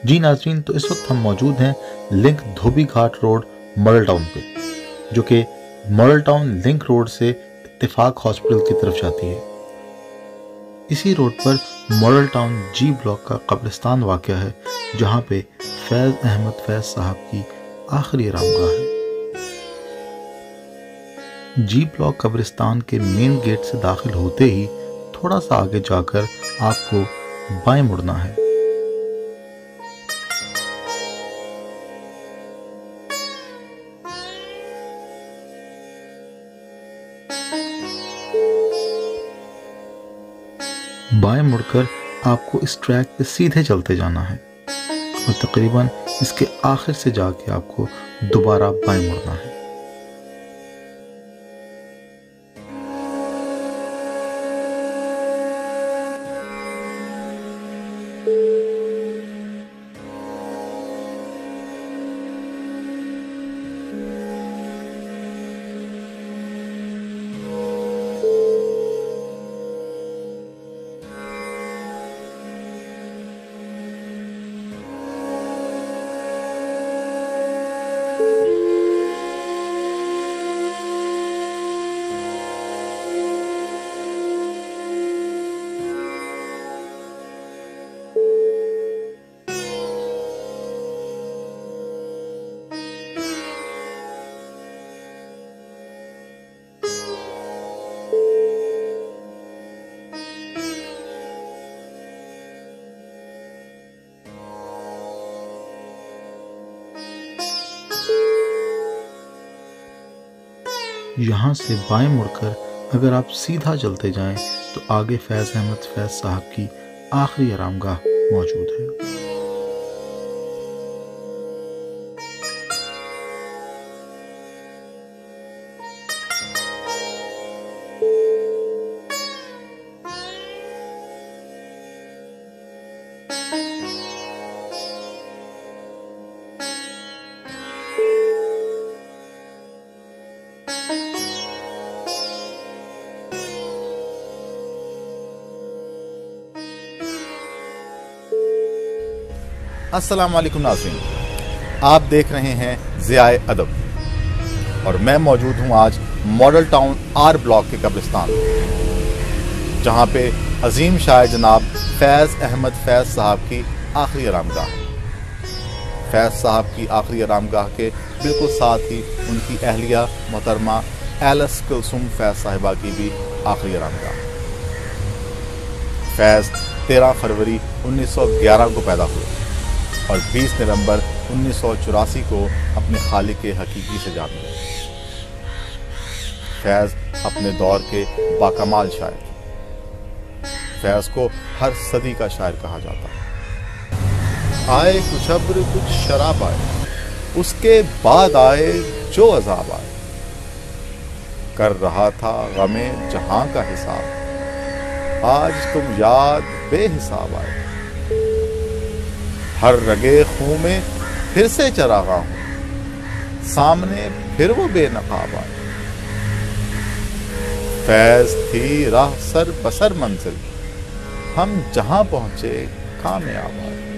जी नाज़रीन, तो इस वक्त हम मौजूद हैं लिंक धोबी घाट रोड मॉडल टाउन पे, जो कि मॉडल टाउन लिंक रोड से इत्तेफाक हॉस्पिटल की तरफ जाती है। इसी रोड पर मॉडल टाउन जी ब्लॉक का कब्रिस्तान वाक़या है, जहाँ पे फैज़ अहमद फैज़ साहब की आखिरी आरामगाह है। जी ब्लॉक कब्रिस्तान के मेन गेट से दाखिल होते ही थोड़ा सा आगे जाकर आपको बाएं मुड़ना है। बाएं मुड़कर आपको इस ट्रैक पे सीधे चलते जाना है और तकरीबन इसके आखिर से जाके आपको दोबारा बाएं मुड़ना है। यहाँ से बाएं मुड़कर अगर आप सीधा चलते जाएं तो आगे फैज़ अहमद फैज़ साहब की आखिरी आरामगाह मौजूद है। अस्सलाम वालेकुम नाज़रीन, आप देख रहे हैं ज़ियाए अदब और मैं मौजूद हूं आज मॉडल टाउन आर ब्लॉक के कब्रिस्तान, जहां पे अजीम शायर जनाब फैज़ अहमद फैज़ साहब की आखिरी आरामगाह। फैज़ साहब की आखिरी आरामगाह के बिल्कुल साथ ही उनकी अहलिया मोहतरमा एलिस कुलसुम फैज़ साहिबा की भी आखिरी आरामगाह। फैज़ 13 फरवरी 1911 को पैदा हुए और 20 नवंबर 1984 को अपने खालिक हकीकी से जान गए। फैज़ अपने दौर के बाकमाल शायर थे। फैज़ को हर सदी का शायर कहा जाता है। आए कुछ अब्र कुछ शराब आए, उसके बाद आए जो अज़ाब आए, कर रहा था गमे जहां का हिसाब, आज तुम याद बेहिसाब आए। हर रगे खूं में फिर से चरागा हूं, सामने फिर वो बेनकाब आए। फैज़ थी राह सर बसर मंजिल, हम जहां पहुंचे कामयाब आए।